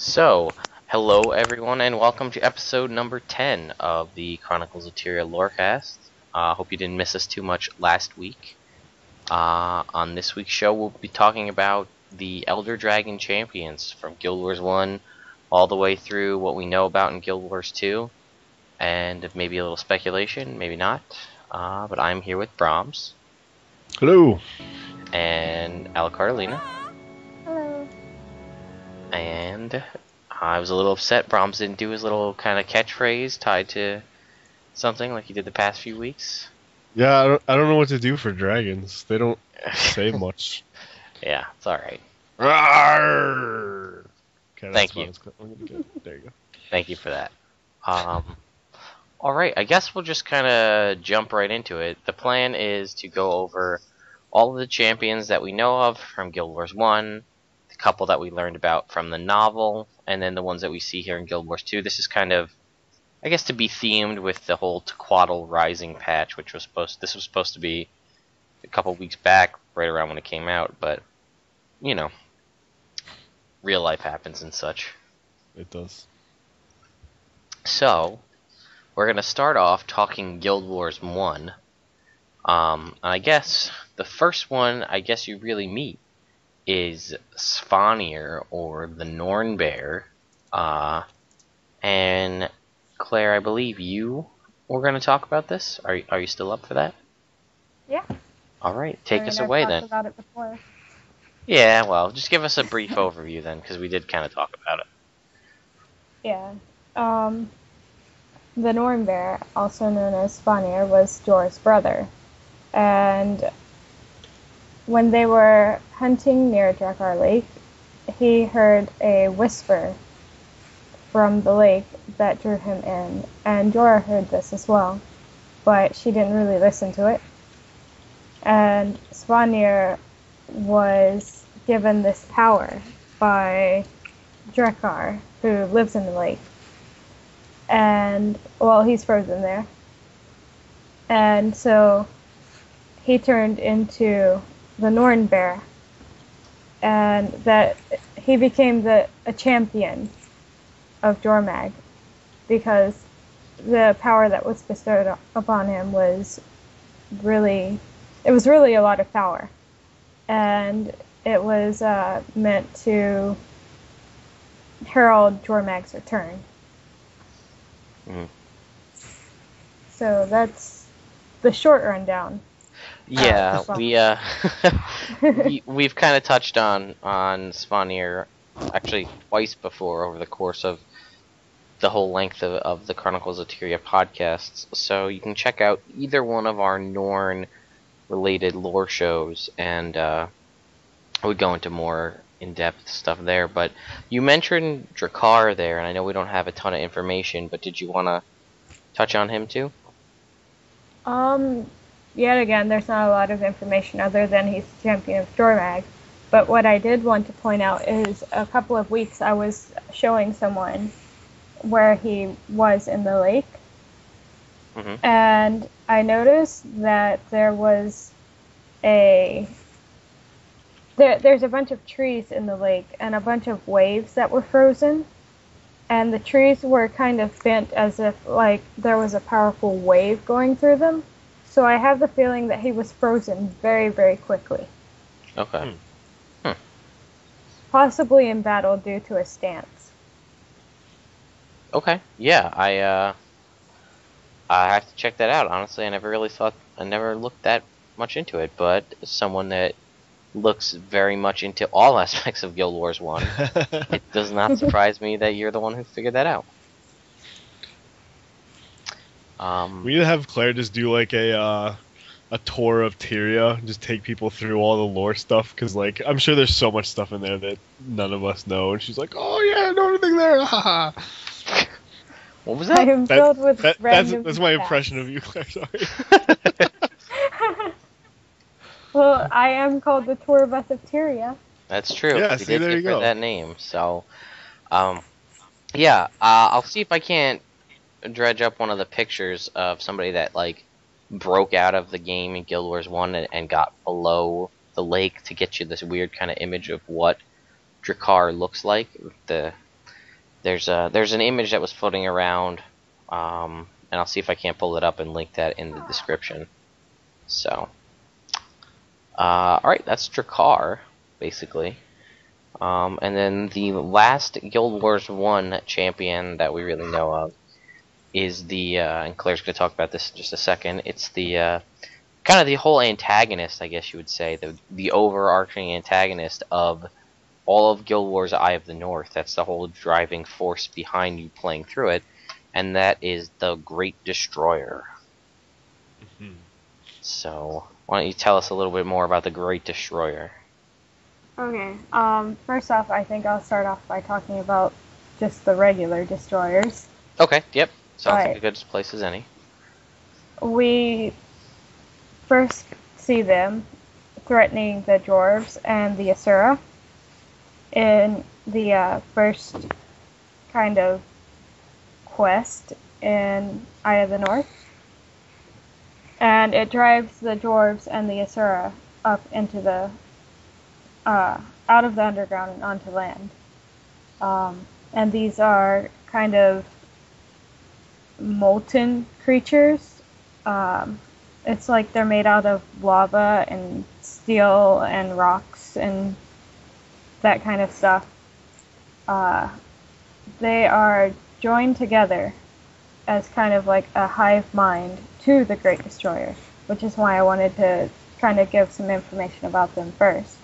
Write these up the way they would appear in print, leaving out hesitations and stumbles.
So, hello everyone, and welcome to episode number 10 of the Chronicles of Tyria Lorecast. Hope you didn't miss us too much last week. On this week's show, we'll be talking about the Elder Dragon Champions from Guild Wars 1 all the way through what we know about in Guild Wars 2, and maybe a little speculation, maybe not. But I'm here with Bromms. Hello. And Alacarlina. Hello. And I was a little upset Bromms didn't do his little kind of catchphrase tied to something like he did the past few weeks. Yeah, I don't know what to do for dragons. They don't say much. Yeah, it's alright. Rawr! Okay, Thank you. There you go. Thank you for that. Alright, I guess we'll just kind of jump right into it. The plan is to go over all of the champions that we know of from Guild Wars 1, the couple that we learned about from the novel, and then the ones that we see here in Guild Wars 2. This is kind of, I guess, to be themed with the whole CoT Rising patch, which was supposed to be a couple weeks back, right around when it came out, but, you know, real life happens and such. It does. So, we're going to start off talking Guild Wars 1. I guess the first one you really meet is Svanir, or the Norn Bear. And Claire, I believe you were going to talk about this. Are you still up for that? Yeah. All right, take us away then. I've talked about it before. Yeah, well, just give us a brief overview then, because we did kind of talk about it. Yeah. The Norn Bear, also known as Svanir, was Jor's brother. And when they were hunting near Drakkar Lake, he heard a whisper from the lake that drew him in. And Jorah heard this as well, but she didn't really listen to it. And Svanir was given this power by Drakkar, who lives in the lake. And, well, he's frozen there. And so he turned into the Norn Bear. And that he became a champion of Jormag, because the power that was bestowed upon him was really a lot of power. And it was meant to herald Jormag's return. Mm-hmm. So that's the short rundown. Yeah, we've kind of touched on Svanir actually twice before over the course of the whole length of the Chronicles of Tyria podcasts, so you can check out either one of our Norn related lore shows, and I would go into more in-depth stuff there. But you mentioned Drakkar there, and I know we don't have a ton of information, but did you want to touch on him too? Yet again, there's not a lot of information other than he's the champion of Jormag. But what I did want to point out is a couple of weeks I was showing someone where he was in the lake. Mm-hmm. And I noticed that there was there's a bunch of trees in the lake and a bunch of waves that were frozen. And the trees were kind of bent as if like there was a powerful wave going through them. So I have the feeling that he was frozen very, very quickly. Okay. Possibly in battle due to his stance. Okay. Yeah, I have to check that out. Honestly, I never looked that much into it, but as someone that looks very much into all aspects of Guild Wars 1, it does not surprise me that you're the one who figured that out. We need to have Claire just do like a tour of Tyria, just take people through all the lore stuff, because like I'm sure there's so much stuff in there that none of us know, and she's like, "Oh yeah, I know everything there." What was that? I am filled with random that's my impression of you, Claire. Sorry. Well, I am called the Tour Bus of Tyria. That's true. Yeah, we see, did there you give her go. that name. So, yeah, I'll see if I can't dredge up one of the pictures of somebody that like broke out of the game in Guild Wars 1 and got below the lake to get you this weird kind of image of what Drakkar looks like. There's an image that was floating around, and I'll see if I can't pull it up and link that in the description. So, all right, that's Drakkar, basically. And then the last Guild Wars 1 champion that we really know of is the, and Claire's going to talk about this in just a second, it's the, kind of the whole antagonist, I guess you would say, the overarching antagonist of all of Guild Wars Eye of the North. That's the whole driving force behind you playing through it, and that is the Great Destroyer. Mm-hmm. So, why don't you tell us a little bit more about the Great Destroyer? Okay, first off, I think I'll start off by talking about just the regular destroyers. Okay, yep. Sounds like a good place as any. We first see them threatening the dwarves and the Asura in the first kind of quest in Eye of the North. And it drives the dwarves and the Asura up into the out of the underground and onto land. And these are kind of molten creatures. It's like they're made out of lava and steel and rocks and that kind of stuff. They are joined together as kind of like a hive mind to the Great Destroyer, which is why I wanted to kind of give some information about them first.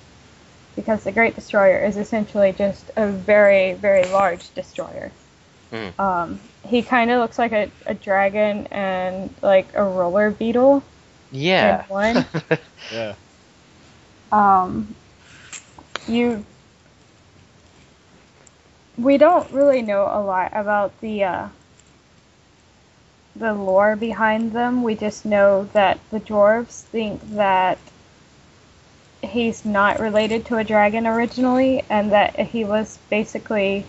Because the Great Destroyer is essentially just a very, very large destroyer. Mm. He kind of looks like a dragon and like a roller beetle. Yeah. In one. Yeah. We don't really know a lot about the lore behind them. We just know that the dwarves think that he's not related to a dragon originally, and that he was basically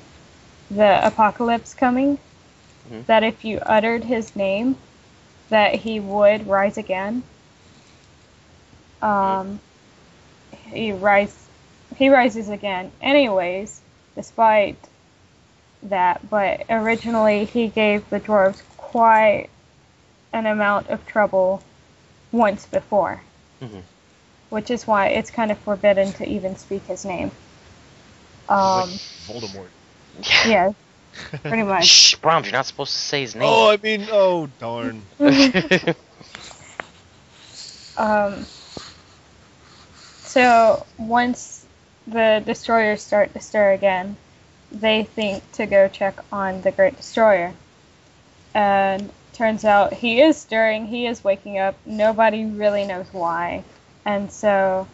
the apocalypse coming. Mm-hmm. That if you uttered his name, that he would rise again. He rises again anyways, despite that, but originally he gave the dwarves quite an amount of trouble once before. Mm-hmm. Which is why it's kind of forbidden to even speak his name. Like Voldemort. Yeah, pretty much. Shh, Bromms, you're not supposed to say his name. Oh, I mean, oh, darn. So, once the destroyers start to stir again, they think to go check on the Great Destroyer. And turns out he is stirring, he is waking up, nobody really knows why. And so,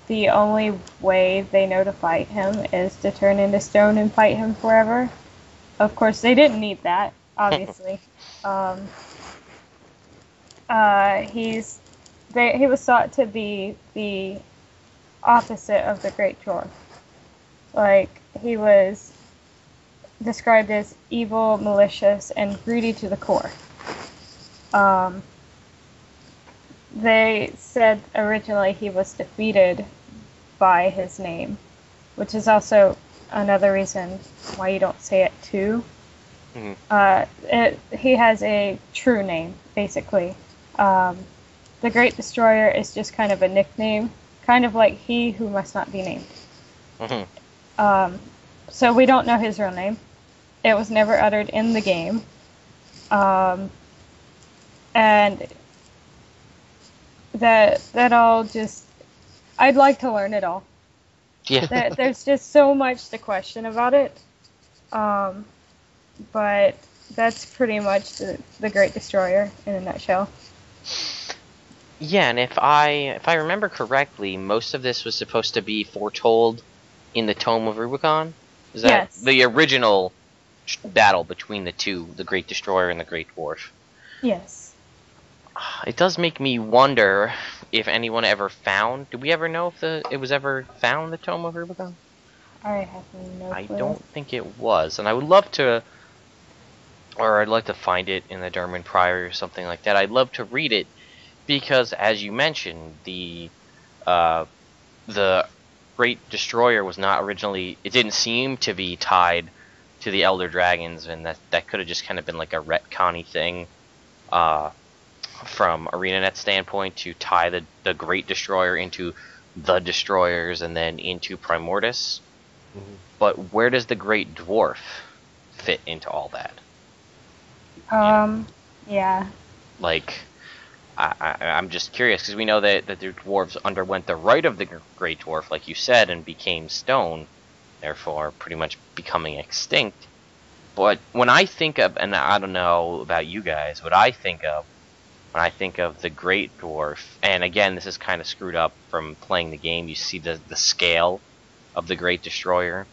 the only way they know to fight him is to turn into stone and fight him forever. Of course, they didn't need that, obviously. He was thought to be the opposite of the Great Dwarf. Like, he was described as evil, malicious, and greedy to the core. They said originally he was defeated by his name, which is also another reason why you don't say it too. Mm-hmm. He has a true name, basically. The Great Destroyer is just kind of a nickname, kind of like he who must not be named. Mm-hmm. So we don't know his real name. It was never uttered in the game. And that all just, I'd like to learn it all. Yeah. There's just so much to question about it. But that's pretty much the Great Destroyer in a nutshell. Yeah, and if I remember correctly, most of this was supposed to be foretold in the Tome of Rubicon. Is that yes. The original battle between the two, the Great Destroyer and the Great Dwarf? Yes. It does make me wonder if anyone ever found. Do we ever know if it was ever found, the Tome of Rubicon? I have no clue. I don't think it was, and I would love to, or I'd like to find it in the Derman Priory or something like that. I'd love to read it because, as you mentioned, the Great Destroyer was not originally, it didn't seem to be tied to the Elder Dragons, and that could have just kind of been like a retconny thing from ArenaNet standpoint to tie the Great Destroyer into the Destroyers and then into Primordius. Mm-hmm. But where does the Great Dwarf fit into all that? Yeah. Like, I'm just curious, because we know that the dwarves underwent the rite of the Great Dwarf, like you said, and became stone, therefore pretty much becoming extinct. But when I think of, and I don't know about you guys, what I think of when I think of the Great Dwarf, and again, this is kind of screwed up from playing the game, you see the scale of the Great Destroyer.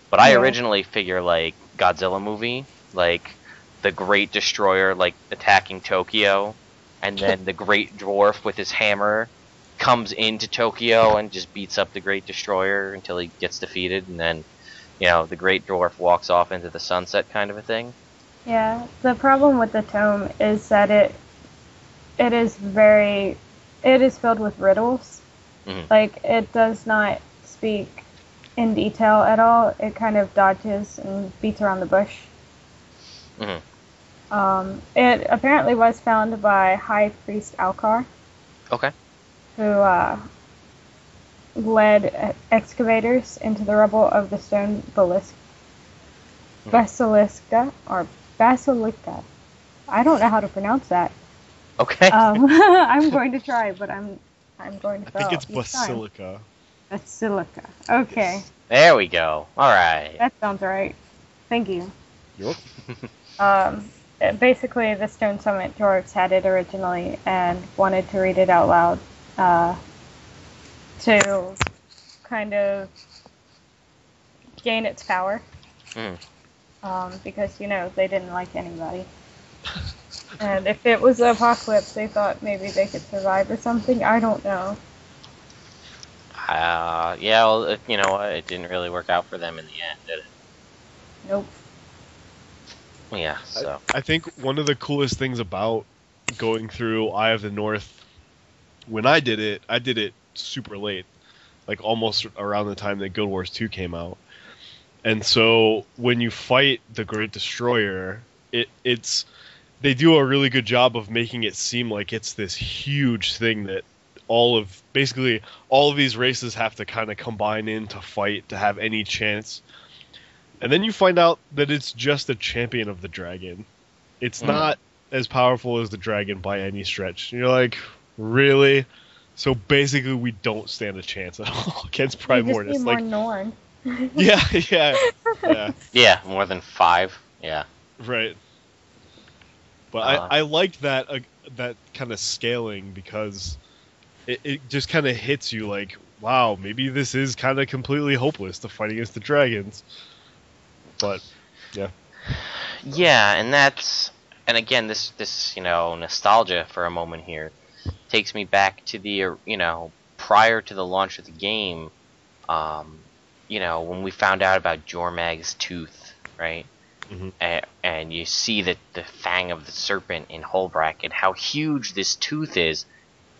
But I originally figure, like, Godzilla movie, like, the Great Destroyer, like, attacking Tokyo, and then the Great Dwarf with his hammer comes into Tokyo and just beats up the Great Destroyer until he gets defeated, and then, the Great Dwarf walks off into the sunset kind of a thing. Yeah, the problem with the tome is that it is filled with riddles. Mm-hmm. Like, it does not speak in detail at all. It kind of dodges and beats around the bush. Mm-hmm. It apparently was found by High Priest Alcar. Okay. Who led excavators into the rubble of the stone basilica. I don't know how to pronounce that. Okay. I'm going to try, but I'm going to fail. I think it's basilica. Basilica. Okay. There we go. All right. That sounds right. Thank you. Yep. Basically, the Stone Summit dwarves had it originally and wanted to read it out loud to kind of gain its power. Because, they didn't like anybody. And if it was an apocalypse, they thought maybe they could survive or something. I don't know. Yeah, well, you know what? It didn't really work out for them in the end, did it? Nope. Yeah, so. I think one of the coolest things about going through Eye of the North, when I did it super late, like almost around the time that Guild Wars 2 came out. And so when you fight the Great Destroyer, they do a really good job of making it seem like it's this huge thing that basically all of these races have to kind of combine in to fight to have any chance. And then you find out that it's just a champion of the dragon. It's not as powerful as the dragon by any stretch. And you're like, really? So basically we don't stand a chance at all against Primordius. You just need more Norn. Yeah. Yeah, more than 5. Yeah. Right. But I liked that kind of scaling because it just kind of hits you like, wow, maybe this is kind of completely hopeless to fight against the dragons. But yeah. Yeah, and again, this nostalgia for a moment here takes me back to the prior to the launch of the game, when we found out about Jormag's tooth, right? Mm-hmm. And you see the fang of the serpent in Holbrack and how huge this tooth is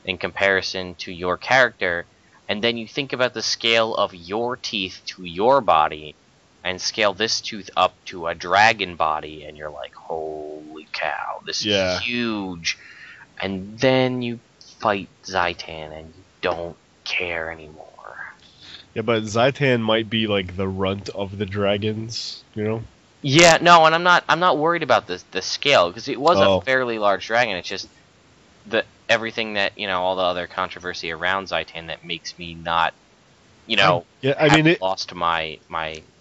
in comparison to your character, and then you think about the scale of your teeth to your body and scale this tooth up to a dragon body, and you're like, holy cow, this is huge. And then you fight Zaitan and you don't care anymore. Yeah, but Zaitan might be like the runt of the dragons, Yeah, no, and I'm not worried about the scale, because it was a fairly large dragon. It's just everything that all the other controversy around Zaitan that makes me not lost my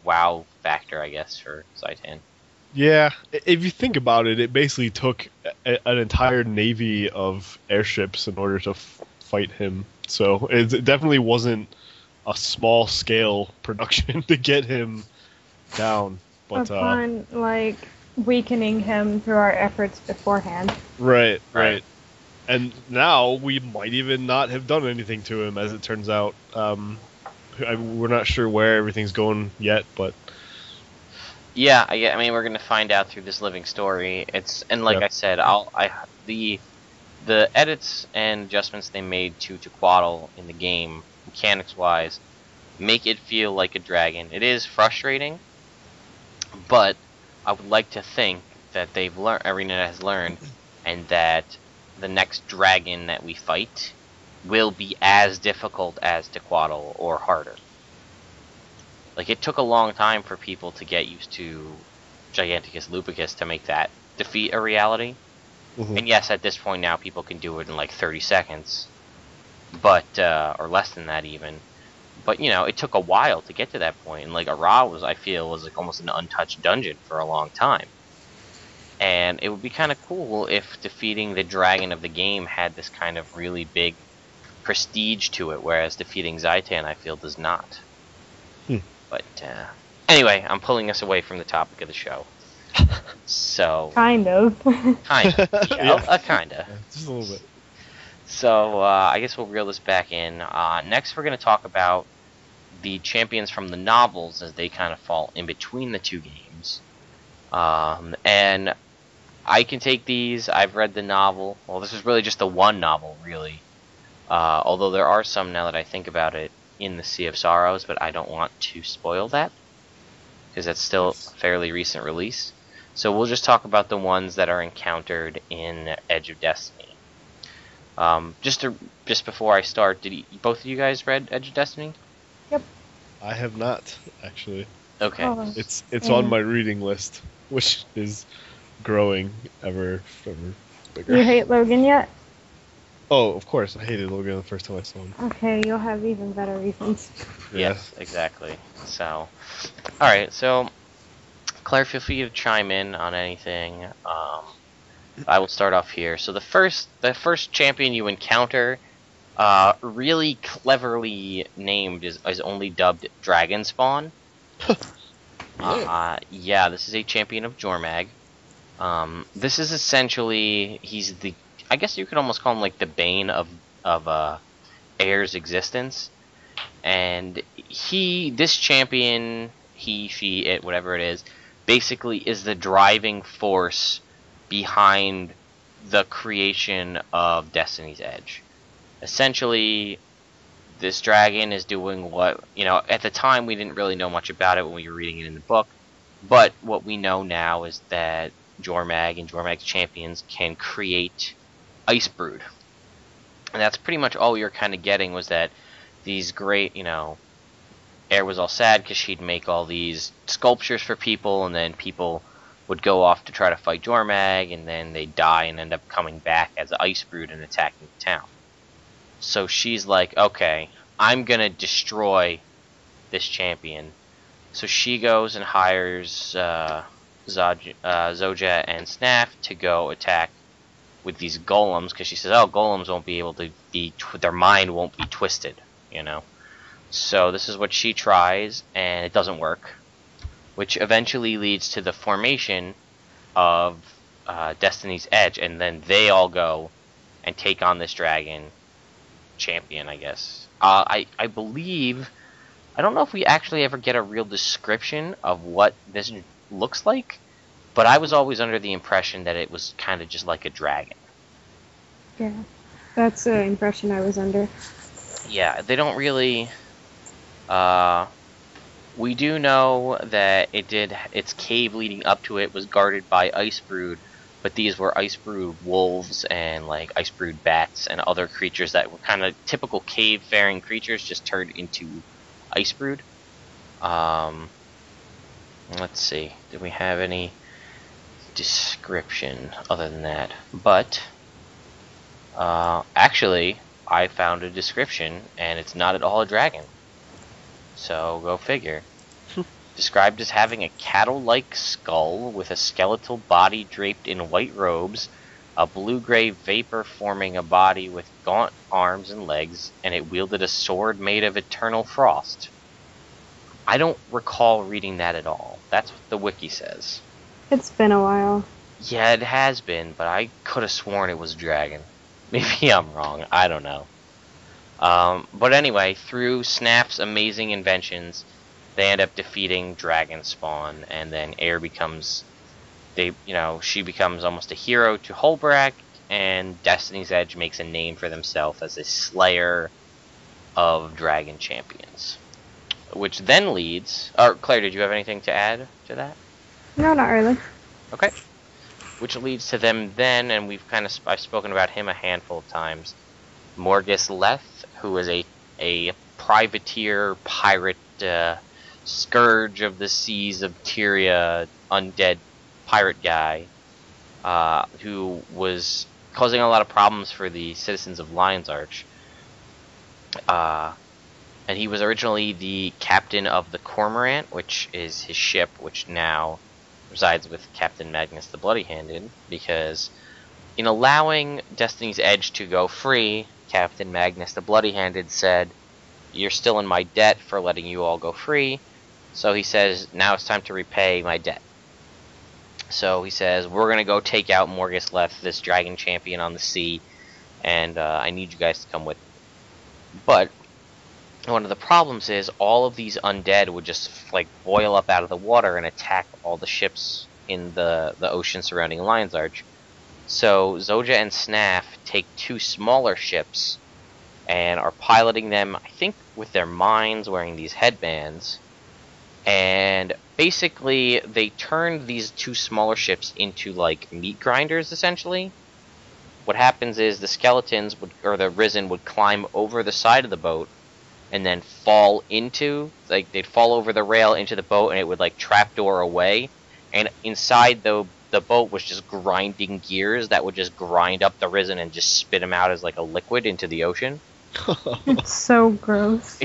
wow factor, I guess, for Zaitan. Yeah, if you think about it, it basically took an entire navy of airships in order to fight him. So it definitely wasn't a small scale production to get him down. But upon weakening him through our efforts beforehand. Right. And now we might even not have done anything to him, as it turns out. We're not sure where everything's going yet, but yeah, I mean, we're gonna find out through this living story. I said, the edits and adjustments they made to Quaddle in the game, mechanics wise, make it feel like a dragon. It is frustrating, but I would like to think that they've learned, Arena has learned, and that the next dragon that we fight will be as difficult as Tequatl or harder. Like, it took a long time for people to get used to Giganticus Lupicus to make that defeat a reality. And yes, at this point now, people can do it in like 30 seconds, but or less than that even. But you know, it took a while to get to that point, and like Ara was, I feel, was like almost an untouched dungeon for a long time. And it would be kind of cool if defeating the dragon of the game had this kind of really big prestige to it, whereas defeating Zaitan, I feel, does not. But anyway, I'm pulling us away from the topic of the show. So Kind of. Kinda. Yeah, kinda. Yeah, just a little bit. So I guess we'll reel this back in. Next, we're going to talk about the champions from the novels, as they kind of fall in between the two games. And I can take these. I've read the novel. Well, this is really just the one novel, really. Although there are some, now that I think about it, in the Sea of Sorrows, but I don't want to spoil that, because that's still a fairly recent release. So we'll just talk about the ones that are encountered in Edge of Destiny. Just before I start, both of you guys read Edge of Destiny? Yep. I have not, actually. Okay. Oh. It's on my reading list, which is growing ever bigger. You hate Logan yet? Oh, of course. I hated Logan the first time I saw him. Okay, you'll have even better reasons. Yeah. Yes, exactly. So, alright, so Claire, feel free to chime in on anything. I will start off here. So the first champion you encounter, really cleverly named, is only dubbed Dragon Spawn. Yeah, this is a champion of Jormag. This is essentially, I guess you could almost call him like the bane of Air's existence. And this champion, he, she, it, whatever it is, basically is the driving force behind the creation of Destiny's Edge. Essentially, this dragon is doing what, at the time we didn't really know much about it when we were reading it in the book, but what we know now is that Jormag and Jormag's champions can create Ice Brood. And that's pretty much all we were kind of getting, was that these great, Air was all sad because she'd make all these sculptures for people, and then people would go off to try to fight Jormag, and then they'd die and end up coming back as Ice Brood and attacking the town. So she's like, okay, I'm going to destroy this champion. So she goes and hires Zoja and Snaf to go attack with these golems, because she says, oh, golems won't be able to their mind won't be twisted, So this is what she tries, and it doesn't work, which eventually leads to the formation of Destiny's Edge, and then they all go and take on this dragon champion, I guess. I believe, I don't know if we actually ever get a real description of what this looks like, but I was always under the impression that it was kind of just like a dragon. Yeah, that's the impression I was under. Yeah, they don't really... we do know that its cave leading up to it was guarded by Ice Brood, but these were Ice Brood wolves and like Ice Brood bats and other creatures that were kind of typical cave-faring creatures, just turned into Ice Brood. Let's see, did we have any description other than that? But actually, I found a description, and it's not at all a dragon. So, go figure. Described as having a cattle-like skull with a skeletal body draped in white robes, a blue-gray vapor forming a body with gaunt arms and legs, and it wielded a sword made of eternal frost. I don't recall reading that at all. That's what the wiki says. It's been a while. Yeah, it has been, but I could have sworn it was a dragon. Maybe I'm wrong. I don't know. But anyway, through Snaf's amazing inventions, they end up defeating Dragon Spawn, and then Air becomes, she becomes almost a hero to Holbrak, and Destiny's Edge makes a name for themselves as a slayer of dragon champions. which then leads. Or Claire, did you have anything to add to that? No, not really. Okay. Which leads to them then, and I've spoken about him a handful of times. Morgus Leth, who is a privateer, pirate, scourge of the seas of Tyria, undead pirate guy, who was causing a lot of problems for the citizens of Lion's Arch. And he was originally the captain of the Cormorant, which is his ship, which now resides with Captain Magnus the Bloody-Handed, because in allowing Destiny's Edge to go free, Captain Magnus the Bloody-Handed said, "You're still in my debt for letting you all go free," so he says, "Now it's time to repay my debt." So he says, "We're going to go take out Morgus Leth, this dragon champion on the sea, and I need you guys to come with me." But one of the problems is all of these undead would just boil up out of the water and attack all the ships in the ocean surrounding Lion's Arch. So Zoja and Snaf take two smaller ships and are piloting them, I think, with their minds, wearing these headbands. And basically, they turned these two smaller ships into meat grinders, essentially. What happens is the skeletons or the Risen would climb over the side of the boat and then fall into, they'd fall over the rail into the boat, and it would trapdoor away. And inside the boat was just grinding gears that would just grind up the Risen and just spit him out as a liquid into the ocean. It's so gross.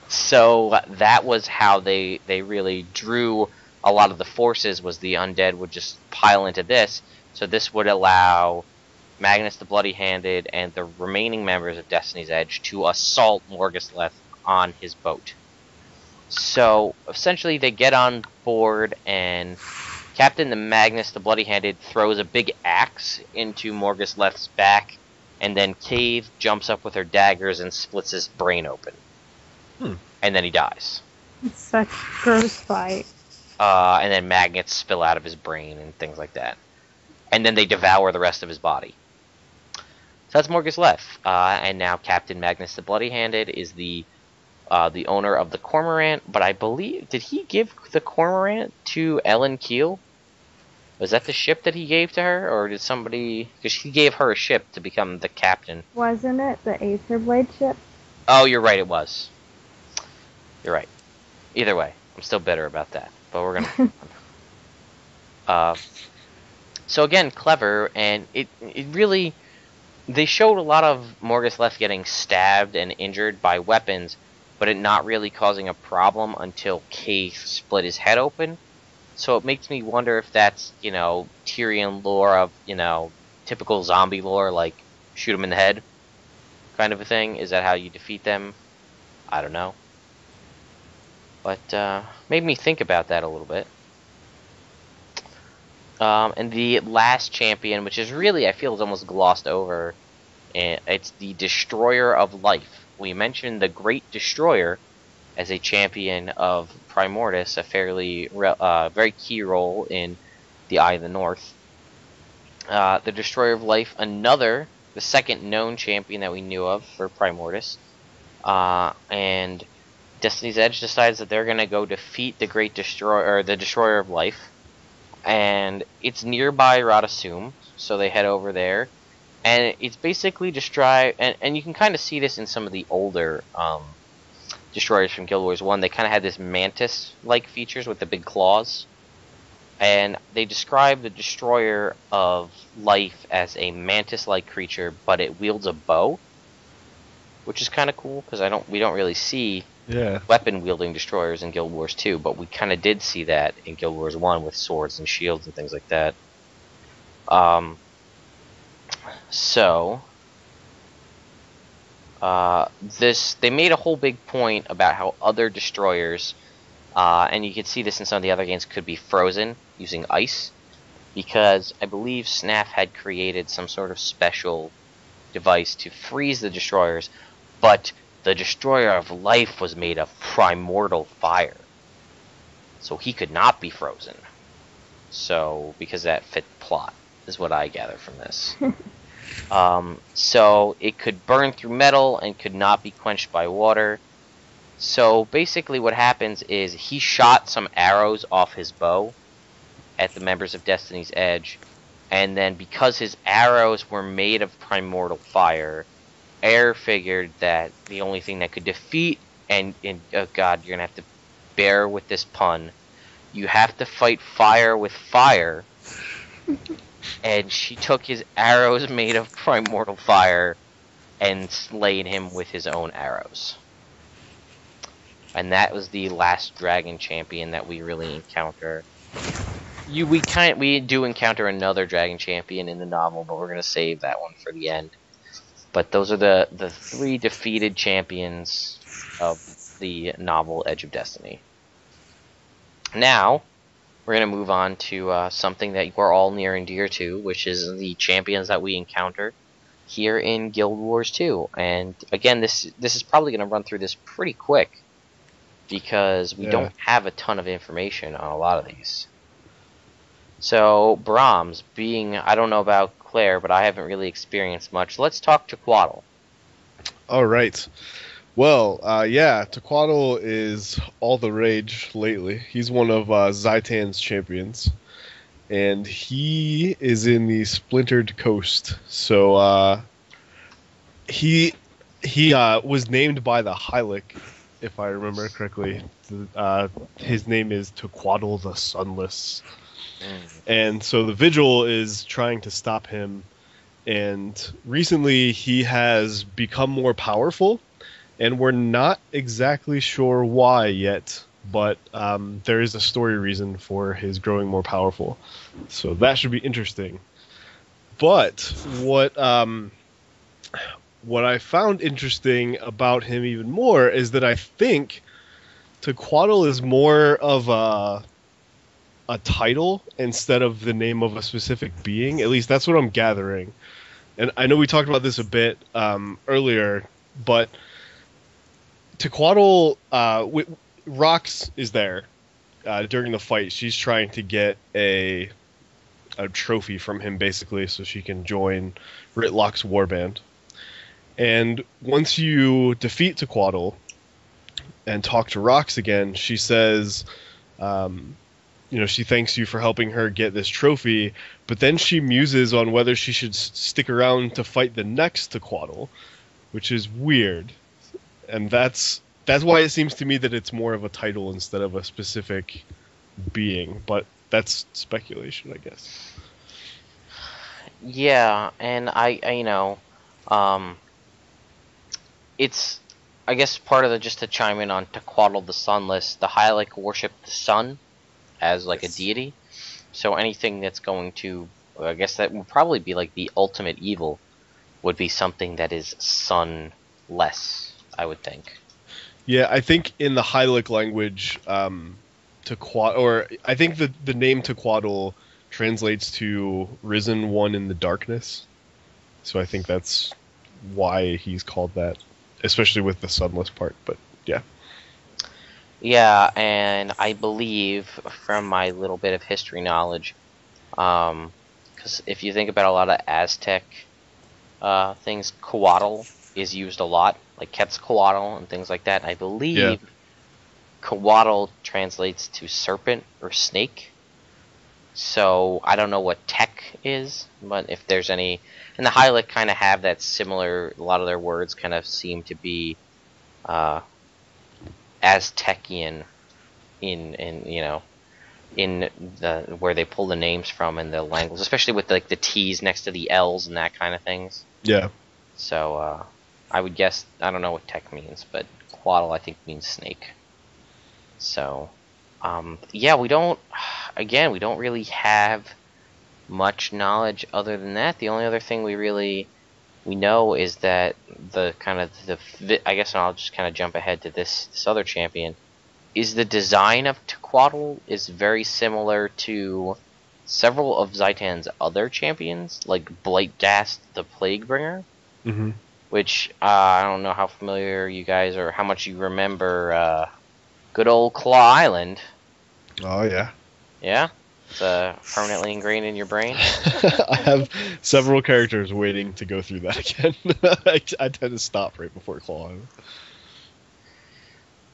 So that was how they really drew a lot of the forces, was the undead would just pile into this. So this would allow Magnus the Bloody-Handed and the remaining members of Destiny's Edge to assault Morgus Leth on his boat. So essentially they get on board, and Captain the Magnus the Bloody-Handed throws a big axe into Morgus Leth's back, and then Cave jumps up with her daggers and splits his brain open. And then he dies. It's such a gross fight. And then maggots spill out of his brain and things like that. And then they devour the rest of his body. So that's Morgus Leth. And now Captain Magnus the Bloody-Handed is the owner of the Cormorant. But I believe, did he give the Cormorant to Ellen Keel? Was that the ship that he gave to her? Or did somebody... Because he gave her a ship to become the captain. Wasn't it the Aether Blade ship? Oh, you're right, it was. You're right. Either way, I'm still bitter about that. But we're gonna... So again, clever, and it really... They showed a lot of Morgus Leth getting stabbed and injured by weapons, but it not really causing a problem until Cave split his head open. So it makes me wonder if that's, Tyrion lore of, typical zombie lore, shoot him in the head kind of a thing. Is that how you defeat them? I don't know. But made me think about that a little bit. And the last champion, which is really, I feel, is almost glossed over, it's the Destroyer of Life. We mentioned the Great Destroyer as a champion of Primordius, a fairly, very key role in the Eye of the North. The Destroyer of Life, the second known champion that we knew of for Primordius. And Destiny's Edge decides that they're going to go defeat the Great Destroyer, or the Destroyer of Life. And it's nearby Radasum, so they head over there. And it's basically and you can kind of see this in some of the older destroyers from Guild Wars 1. They kind of had this mantis-like features with the big claws. And they describe the Destroyer of Life as a mantis-like creature, but it wields a bow, which is kind of cool, because we don't really see weapon-wielding destroyers in Guild Wars 2, but we kind of did see that in Guild Wars 1 with swords and shields and things like that. They made a whole big point about how other destroyers, and you can see this in some of the other games, could be frozen using ice, because I believe Snaf had created some sort of special device to freeze the destroyers, but the Destroyer of Life was made of primordial fire, so he could not be frozen. So, because that fit the plot, is what I gather from this. So, it could burn through metal and could not be quenched by water. So basically what happens is he shot some arrows off his bow at the members of Destiny's Edge, and then because his arrows were made of primordial fire, Air figured that the only thing that could defeat, and oh god, you're gonna have to bear with this pun, you have to fight fire with fire, and she took his arrows made of primordial fire and slayed him with his own arrows. And that was the last dragon champion that we really encounter. We do encounter another dragon champion in the novel, but we're gonna save that one for the end. But those are the 3 defeated champions of the novel Edge of Destiny. Now, we're going to move on to something that you're all near and dear to, which is the champions that we encounter here in Guild Wars 2. And again, this is probably going to run through this pretty quick, because we don't have a ton of information on a lot of these. So, Bromms, I don't know about Claire, but I haven't really experienced much. Let's talk to Quaddle. All right. Well, Tequaddle is all the rage lately. He's one of Zaitan's champions, and he is in the Splintered Coast. So he was named by the Hylic, if I remember correctly. His name is Tequaddle the Sunless. And so the Vigil is trying to stop him, and recently he has become more powerful, and we're not exactly sure why yet, but there is a story reason for his growing more powerful, so that should be interesting. But what I found interesting about him even more is that I think Tequaddle is more of a title instead of the name of a specific being. At least that's what I'm gathering. And I know we talked about this a bit earlier, but Tequaddle, Rox is there during the fight. She's trying to get a trophy from him, basically, so she can join Ritlock's warband. And once you defeat Tequaddle and talk to Rox again, she says, she thanks you for helping her get this trophy, but then she muses on whether she should stick around to fight the next Tequaddle, which is weird. And that's why it seems to me that it's more of a title instead of a specific being, but that's speculation, I guess. Yeah, and it's, I guess, part of just to chime in on Tequaddle the Sunless, the Hylic worship the sun as like a deity, so anything that's going to, I guess that would probably be like the ultimate evil, would be something that is sunless, I would think. Yeah, I think in the Hylic language, I think the name Tequaddle translates to Risen One in the Darkness, so I think that's why he's called that, especially with the sunless part, but yeah. Yeah, and I believe, from my little bit of history knowledge, because if you think about a lot of Aztec things, Coatl is used a lot, like Quetzalcoatl and things like that. I believe Coatl translates to serpent or snake. So I don't know what Tech is, but if there's any, and the Hylic kind of have that similar. A lot of their words kind of seem to be Aztecian in the where they pull the names from in the language, especially with like the T's next to the L's and that kind of things. Yeah. So I would guess, I don't know what Tech means, but Quaddle I think means snake. So we don't really have much knowledge other than that. The only other thing we know is that I guess I'll just kind of jump ahead to this other champion, is the design of Tequaddle is very similar to several of Zaitan's other champions, like Blightghast the Plaguebringer, which I don't know how familiar you guys or how much you remember good old Claw Island. Oh, yeah. Yeah? It's permanently ingrained in your brain? I have several characters waiting to go through that again. I tend to stop right before Claw Island.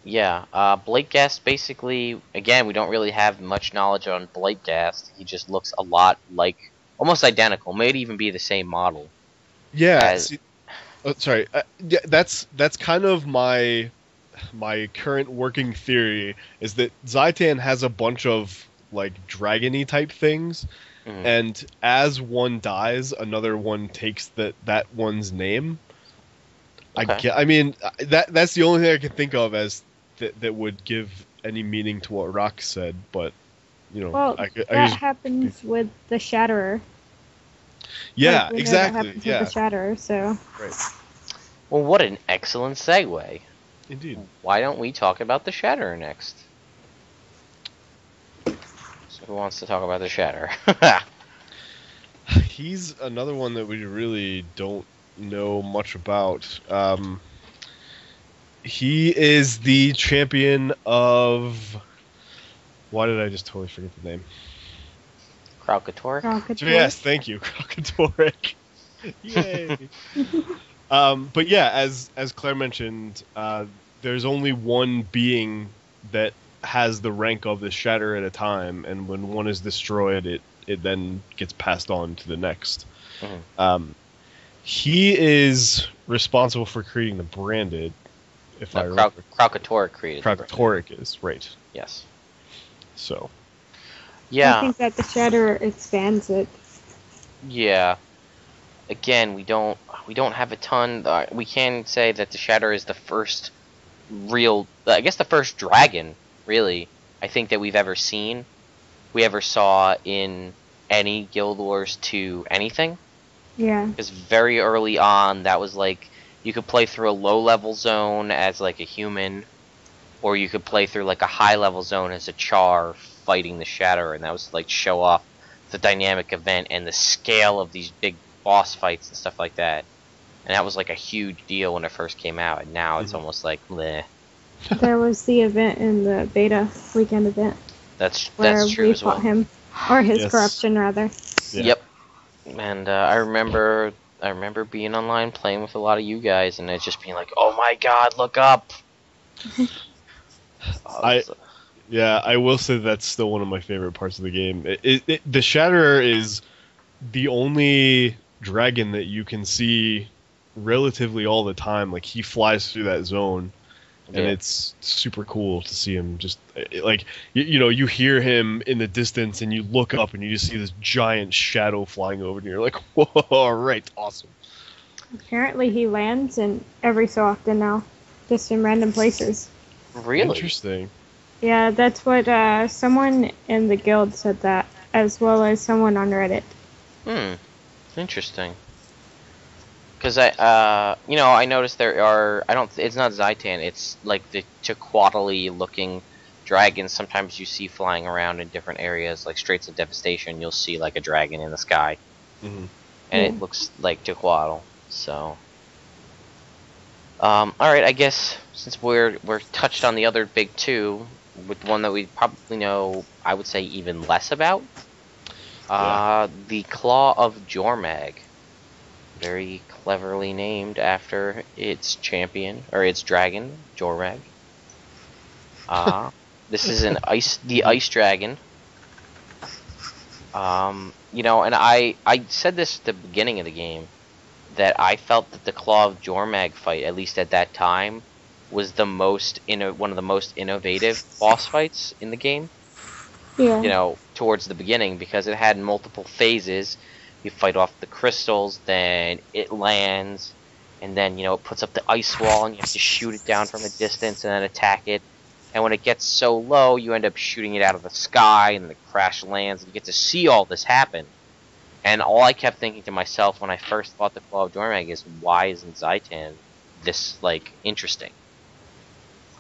Yeah, Blightgast basically, again, we don't really have much knowledge on Blightgast. He just looks a lot like, almost identical, may even be the same model. Yeah. As Sorry. Yeah, that's kind of my current working theory is that Zaitan has a bunch of like dragony type things, mhm. and as one dies, another one takes that one's name. Okay. I mean that's the only thing I can think of as that would give any meaning to what Rock said, but you know, Well, I that just happens with the Shatterer. yeah, Like, we know that exactly, happens with yeah, the Shatterer, so... right, Well, what an excellent segue. indeed. Why don't we talk about the Shatterer next? So who wants to talk about the Shatterer? He's another one that we really don't know much about. He is the champion of. Why did I just totally forget the name? Kralkatorrik? Yes, thank you, Kralkatorrik. Yay! But yeah, as Claire mentioned, there's only one being that has the rank of the Shatter at a time, and when one is destroyed, it then gets passed on to the next. Mhm. He is responsible for creating the branded. If I remember, Kralkatorrik created the brand. Kralkatorrik is right. Yes. So Yeah. I think that the Shatterer expands it. Yeah. Again, we don't have a ton. We can say that the Shatter is the first real, I guess the first dragon, really, I think that we've ever seen. We ever saw in any Guild Wars 2 anything. Yeah. Because very early on, that was like, you could play through a low-level zone as like a human, or you could play through like a high-level zone as a Char fighting the Shatter, and that was like show off the dynamic event and the scale of these big boss fights and stuff like that. And that was like a huge deal when it first came out, and now it's almost like, bleh. There was the event in the beta weekend event. That's where true we as well. fought him, or his Yes. corruption rather. Yeah. Yep. And I remember being online playing with a lot of you guys, and it just being like, "Oh my God, look up!" I will say that's still one of my favorite parts of the game. The Shatterer is the only dragon that you can see relatively all the time. Like he flies through that zone, and Yeah. it's super cool to see him. Just like you know, you hear him in the distance, and you look up, and you just see this giant shadow flying over, and you're like, "Whoa, all right, awesome." Apparently, he lands in every so often now, just in random places. Really? Interesting. Yeah, that's what someone in the guild said that, as well as someone on Reddit. Interesting. Because I noticed there are, it's not Zaitan, it's like the Tequatli looking dragons. Sometimes you see flying around in different areas, like Straits of Devastation. You'll see like a dragon in the sky, Mm-hmm. and it looks like Tequatl. So, all right, I guess since we're touched on the other big two, with one that we probably know, I would say even less about. The Claw of Jormag. Very cleverly named after its champion, or its dragon, Jormag. This is the ice dragon. And I said this at the beginning of the game, that I felt that the Claw of Jormag fight, at least at that time, was the one of the most innovative boss fights in the game. Yeah. Towards the beginning, because it had multiple phases. You fight off the crystals, then it lands, and then, it puts up the ice wall, and you have to shoot it down from a distance and then attack it. And when it gets so low, you end up shooting it out of the sky, and the crash lands, and you get to see all this happen. And all I kept thinking to myself when I first fought the Claw of Jormag is, why isn't Zaitan this, interesting?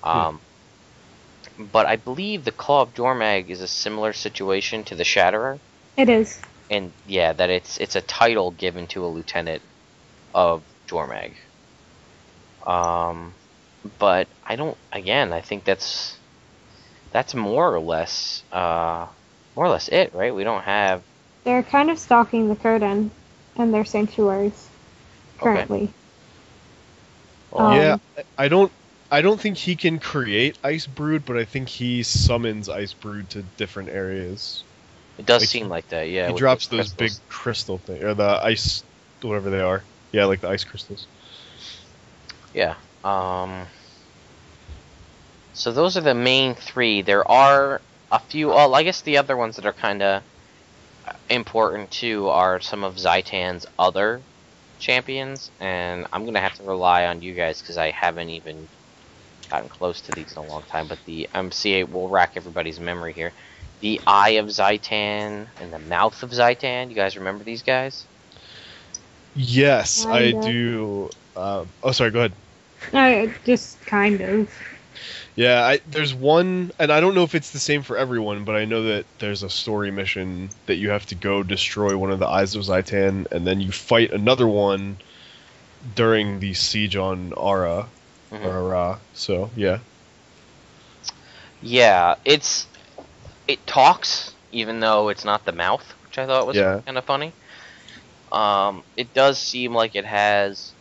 But I believe the Claw of Jormag is a similar situation to the Shatterer. It is. And yeah, that it's a title given to a lieutenant of Jormag. But I think that's more or less it, right? We don't have. They're kind of stalking the Kodan and their sanctuaries currently. Well, Yeah, I don't I don't think he can create Ice Brood, but I think he summons Ice Brood to different areas. It does seem like that, yeah. He drops those big crystal things, or the ice, whatever they are. Yeah, like the ice crystals. Yeah. So those are the main three. There are a few. Well, I guess the other ones that are kind of important too are some of Zaitan's other champions, and I'm gonna have to rely on you guys because I haven't even gotten close to these in a long time. But the MCA will rack everybody's memory here. The Eye of Zaitan and the Mouth of Zaitan. You guys remember these guys? Yes, I do. Sorry, go ahead. Just kind of. Yeah, there's one, and I don't know if it's the same for everyone, but I know that there's a story mission that you have to go destroy one of the Eyes of Zaitan, and then you fight another one during the siege on Ara. Mm-hmm. Or Ara, so, yeah. Yeah, it talks, even though it's not the mouth, which I thought was kind of funny. It does seem like it has...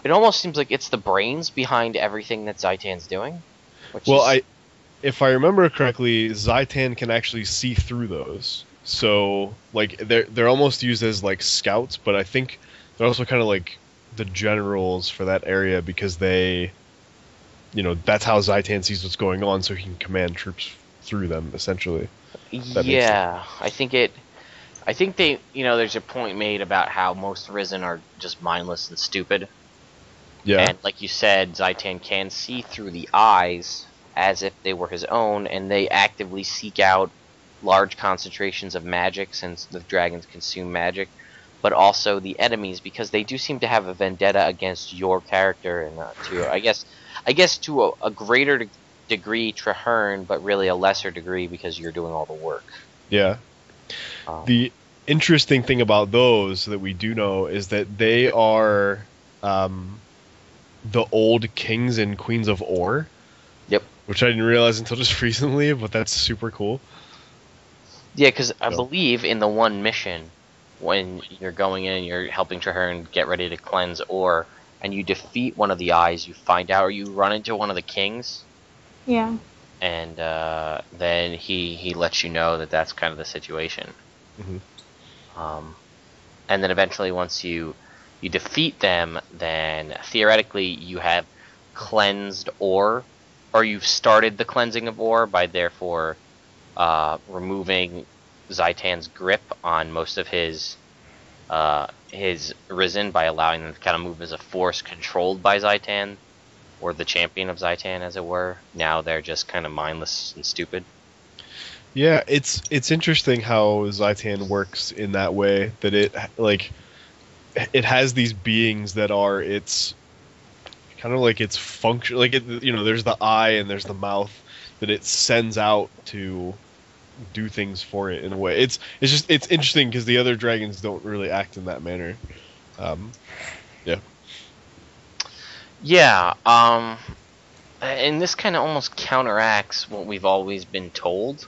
It almost seems like it's the brains behind everything that Zaitan's doing. If I remember correctly, Zaitan can actually see through those. So, like, they're almost used as, like, scouts, but I think they're also kind of like the generals for that area because they... that's how Zaitan sees what's going on, so he can command troops through them, essentially. Yeah, I think they, there's a point made about how most Risen are just mindless and stupid. Yeah. And like you said, Zaitan can see through the eyes as if they were his own, and they actively seek out large concentrations of magic since the dragons consume magic, but also the enemies because they do seem to have a vendetta against your character and to I guess to a greater degree Traherne, but really a lesser degree because you're doing all the work. Yeah. The interesting thing about those that we do know is that they are the old kings and queens of Or. Yep. Which I didn't realize until just recently, but that's super cool. Yeah, because I believe in the one mission, when you're going in and you're helping Traherne get ready to cleanse Or, and you defeat one of the eyes, you find out, or you run into one of the kings. Yeah. And then he lets you know that that's kind of the situation. Mm-hmm. And then eventually, once you defeat them, then theoretically you have cleansed Or you've started the cleansing of Or by therefore removing Zaitan's grip on most of his Risen by allowing them to kind of move as a force controlled by Zaitan, or the champion of Zaitan, as it were. Now they're just kind of mindless and stupid. Yeah, it's interesting how Zaitan works in that way, that it has these beings that are its kind of like its function, like there's the eye and there's the mouth that it sends out to do things for it in a way. It's interesting because the other dragons don't really act in that manner. Yeah, and this kind of almost counteracts what we've always been told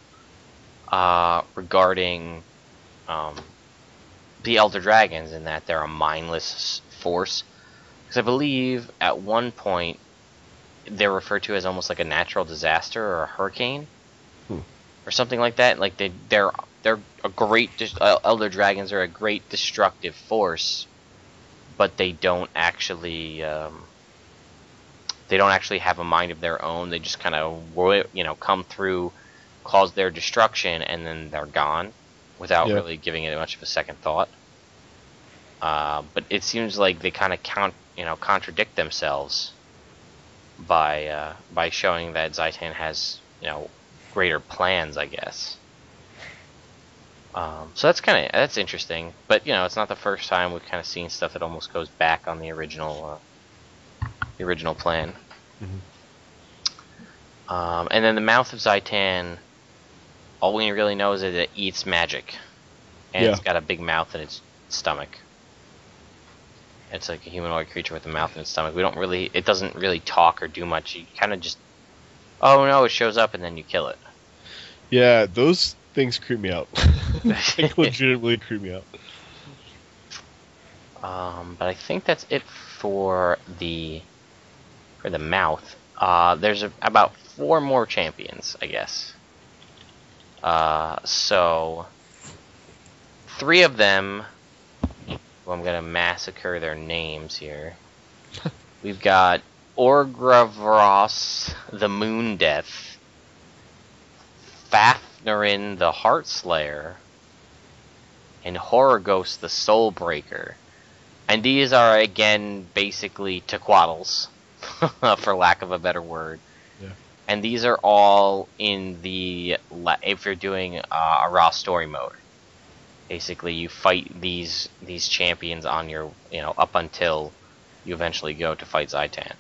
regarding the Elder Dragons, in that they're a mindless force. Because I believe at one point they're referred to as almost like a natural disaster or a hurricane, or something like that. Like they're a great Elder Dragons are a great destructive force, but they don't actually have a mind of their own. They just kind of come through, cause their destruction, and then they're gone without really giving it much of a second thought. But it seems like they kind of contradict themselves by showing that Zaitan has greater plans, I guess. So that's interesting. But it's not the first time we've kind of seen stuff that almost goes back on the original plan. Mm-hmm. And then the Mouth of Zaitan, all we really know is that it eats magic, and it's got a big mouth in its stomach. It's like a humanoid creature with a mouth in its stomach. It doesn't really talk or do much. You kind of just, oh no, it shows up and then you kill it. Yeah, those things creep me out. They legitimately creep me out. But I think that's it for the for the mouth. There's about 4 more champions, I guess. So 3 of them. Well, I'm gonna massacre their names here. We've got Orgravros, the Moon Death, Fafnerin, the Heart Slayer, and Horrorghost, the Soul Breaker. And these are, again, basically Tequaddles, for lack of a better word. Yeah. And these are all in the, if you're doing a raw story mode. Basically, you fight these champions on your, up until you eventually go to fight Zhaitan.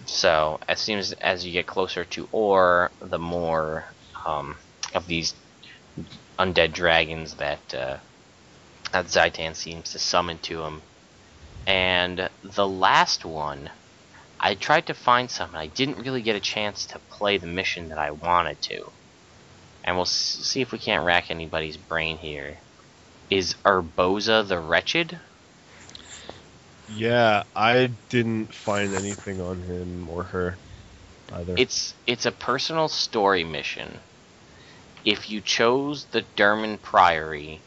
So, as soon as you get closer to Or, the more of these undead dragons that Zhaitan seems to summon to him. And the last one, I tried to find some, and I didn't really get a chance to play the mission that I wanted to. And we'll see if we can't rack anybody's brain here. Is Urbosa the Wretched? Yeah, I didn't find anything on him or her either. It's a personal story mission. If you chose the Derman Priory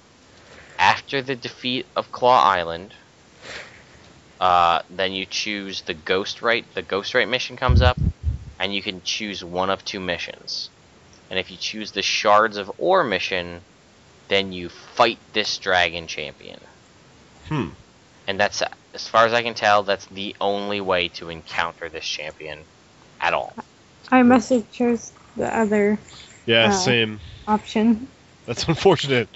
after the defeat of Claw Island, then you choose the Ghostwright. The Ghostwright mission comes up, and you can choose one of 2 missions. And if you choose the Shards of Ore mission, then you fight this dragon champion. And that's, as far as I can tell, that's the only way to encounter this champion at all. I must have chose the other same option. That's unfortunate,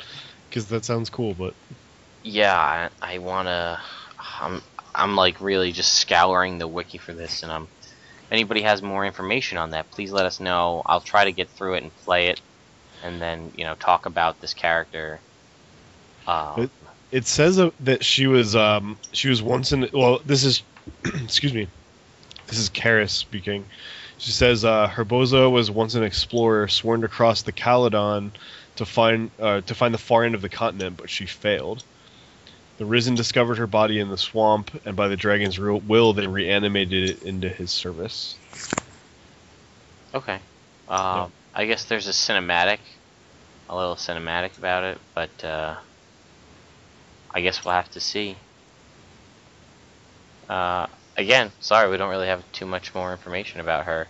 because that sounds cool, but... Yeah, I wanna... I'm like really just scouring the wiki for this, and if anybody has more information on that, please let us know. I'll try to get through it and play it, and then talk about this character. It says that she was once in. Well, this is excuse me. This is Karis speaking. She says Herbosa was once an explorer sworn to cross the Caledon to find the far end of the continent, but she failed. The Risen discovered her body in the swamp, and by the dragon's will, they reanimated it into his service. Okay. Yeah. I guess there's a little cinematic about it, but I guess we'll have to see. Again, sorry, we don't really have too much more information about her.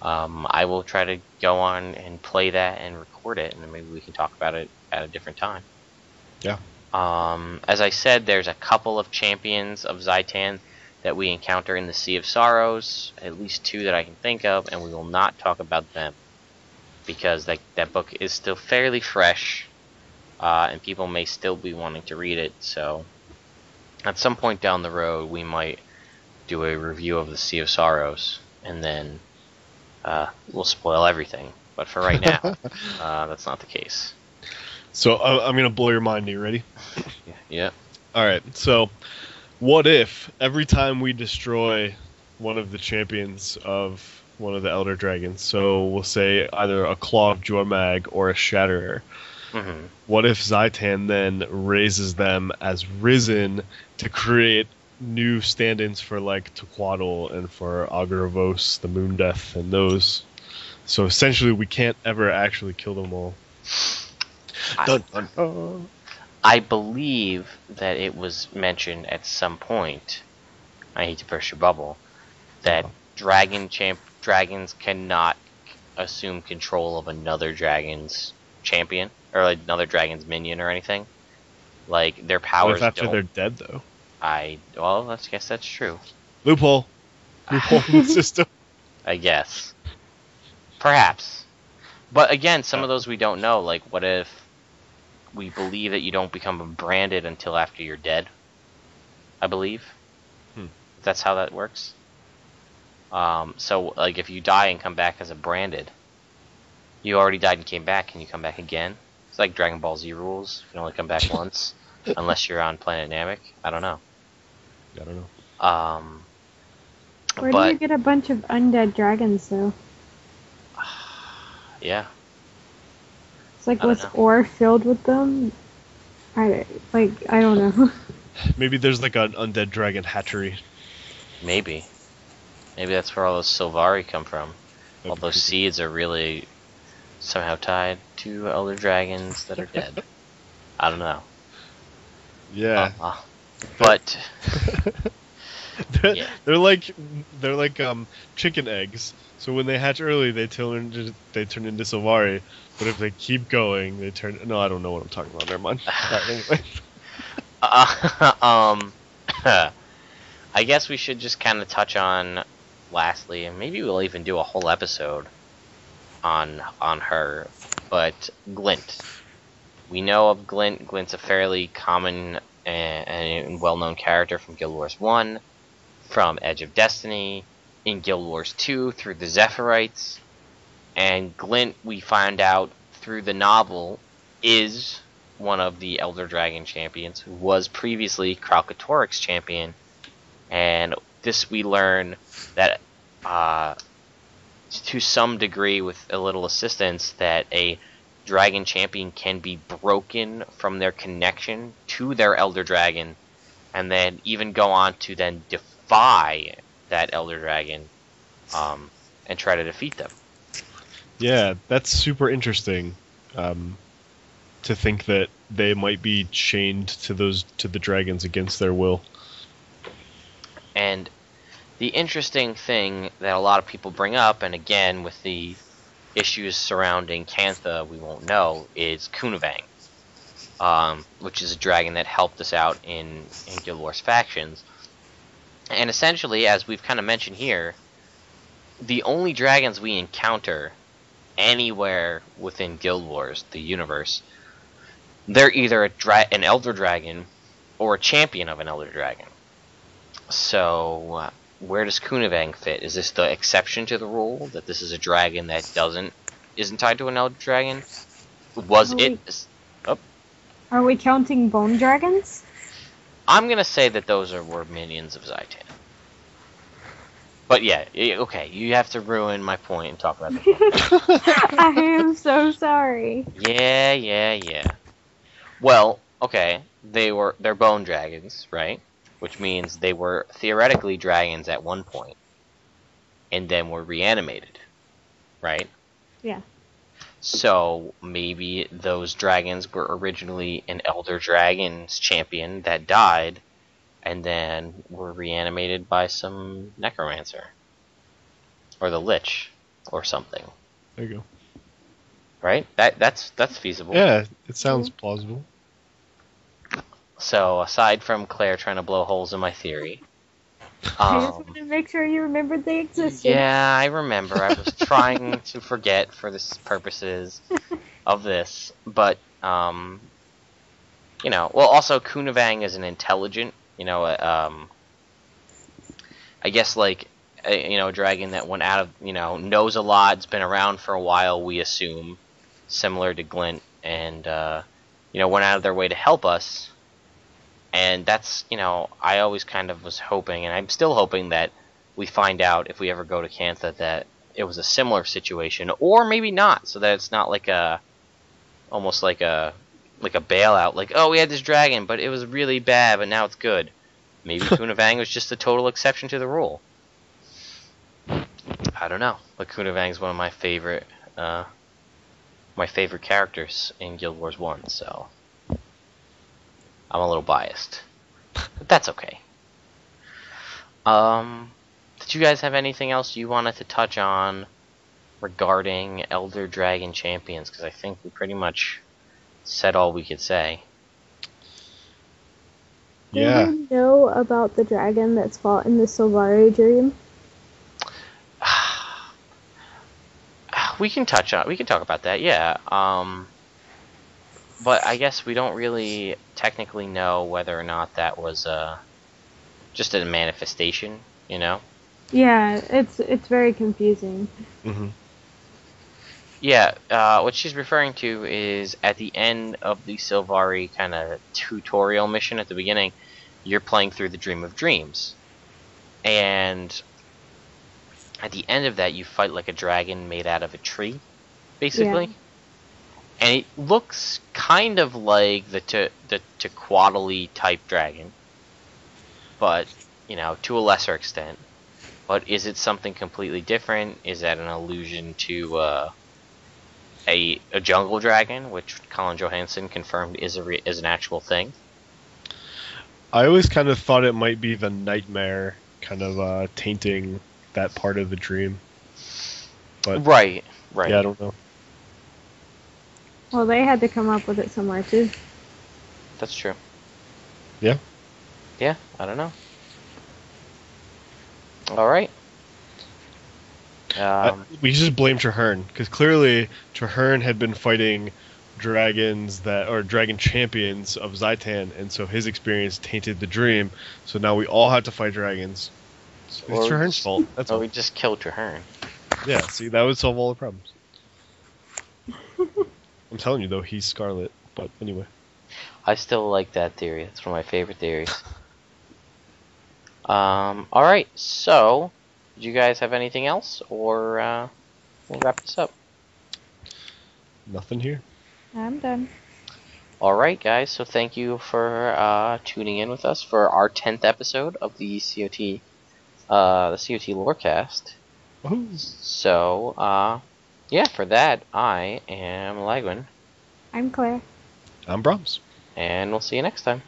I will try to go on and play that and record it, and then maybe we can talk about it at a different time. Yeah. As I said, there's a couple of champions of Zhaitan that we encounter in the Sea of Sorrows, at least 2 that I can think of, and we will not talk about them because that book is still fairly fresh, and people may still be wanting to read it. So at some point down the road, we might do a review of the Sea of Sorrows, and then we'll spoil everything. But for right now, that's not the case. So I'm going to blow your mind. Are you ready? Yeah. Alright, so what if every time we destroy one of the champions of one of the Elder Dragons, so we'll say either a Claw of Jormag or a Shatterer, what if Zhaitan then raises them as Risen to create new stand-ins for like Tequaddle and for Agravos, the Moon Death, and those? So essentially we can't ever actually kill them all. I believe that it was mentioned at some point, I hate to burst your bubble, that dragons cannot assume control of another dragon's champion, or like another dragon's minion or anything. Like, their powers what if after they're dead, though? I guess that's true. Loophole in the system. I guess. Perhaps. But again, some of those we don't know. Like, what if we believe that you don't become branded until after you're dead? I believe. That's how that works. So, like, if you die and come back as a branded, you already died and came back, and you come back again. It's like Dragon Ball Z rules. You can only come back once, unless you're on Planet Namek. I don't know. Where do you get a bunch of undead dragons, though? Yeah. It's like, was ore filled with them? I don't know. Maybe there's like an undead dragon hatchery. Maybe. Maybe that's where all those Sylvari come from. That'd All be those creepy. seeds are really somehow tied to Elder Dragons that are dead. I don't know. Yeah. But they're, yeah. they're like chicken eggs. So when they hatch early, they turn into Sylvari. But if they keep going, they turn. No, I don't know what I'm talking about. Never mind. Alright, anyway. I guess we should just kind of touch on, lastly, and maybe we'll even do a whole episode on her. But Glint, we know of Glint. Glint's a fairly common and well-known character from Guild Wars 1, from Edge of Destiny, in Guild Wars 2 through the Zephyrite, and Glint, we find out through the novel, is one of the Elder Dragon champions who was previously Kralkatorrik's champion, and this we learn that to some degree, with a little assistance, that a dragon champion can be broken from their connection to their Elder Dragon, and then even go on to then defy that Elder Dragon and try to defeat them. Yeah, that's super interesting. To think that they might be chained to the dragons against their will. And the interesting thing that a lot of people bring up, and again with the issues surrounding Cantha, we won't know, is Kunavang, which is a dragon that helped us out in Guild Wars factions. And essentially, as we've kind of mentioned here, the only dragons we encounter anywhere within Guild Wars, the universe, they're either an Elder Dragon or a champion of an Elder Dragon. So, where does Kunavang fit? Is this the exception to the rule, that this is a dragon that isn't tied to an Elder Dragon? Are we counting bone dragons? I'm gonna say that those were minions of Zaitan. But yeah, okay, you have to ruin my point and talk about that. I am so sorry. Yeah. Well, okay, they're bone dragons, right? Which means they were theoretically dragons at one point, and then were reanimated, right? Yeah. So maybe those dragons were originally an Elder Dragon's champion that died, and then were reanimated by some necromancer, or the Lich, or something. There you go. Right? That's feasible. Yeah, it sounds plausible. So aside from Claire trying to blow holes in my theory, I just wanted to make sure you remembered they existed. yeah, I remember. I was trying to forget for the purposes of this, but well, also Kunavang is an intelligent, I guess like a dragon that went out of, knows a lot, it's been around for a while, we assume, similar to Glint, and went out of their way to help us. And that's, I always kind of was hoping, and I'm still hoping, that we find out if we ever go to Cantha that it was a similar situation, or maybe not, so that it's not like almost like a bailout, like, oh, we had this dragon, but it was really bad, but now it's good. Maybe Kunavang was just a total exception to the rule. I don't know, but Kunavang's one of my favorite characters in Guild Wars 1, so I'm a little biased, but that's okay. Did you guys have anything else you wanted to touch on regarding Elder Dragon Champions? Because I think we pretty much said all we could say. Yeah. Do you know about the dragon that's fought in the Sylvari dream? We can talk about that, yeah. But I guess we don't really technically know whether or not that was just a manifestation, Yeah, it's very confusing. Mm-hmm. Yeah, what she's referring to is at the end of the Sylvari kind of tutorial mission at the beginning, you're playing through the Dream of Dreams. And at the end of that, you fight like a dragon made out of a tree, basically. Yeah. And it looks kind of like the Tequatli type dragon, but, to a lesser extent. But is it something completely different? Is that an allusion to a jungle dragon, which Colin Johansson confirmed is an actual thing? I always kind of thought it might be the nightmare kind of tainting that part of the dream. But right. Yeah, I don't know. Well, they had to come up with it somewhere too. That's true. Yeah. Yeah, I don't know. All right. We just blame Traherne because clearly Traherne had been fighting dragons or dragon champions of Zaitan, and so his experience tainted the dream. So now we all have to fight dragons. It's Traherne's fault. That's all. We just killed Traherne. Yeah, see, that would solve all the problems. I'm telling you though, he's Scarlet. But anyway, I still like that theory. It's one of my favorite theories. All right. So, did you guys have anything else, or we'll wrap this up? nothing here. I'm done. All right, guys. So thank you for tuning in with us for our 10th episode of the CoT Lorecast. Woohoo. So, yeah, for that, I am Lagwyn. I'm Claire. I'm Bromms. And we'll see you next time.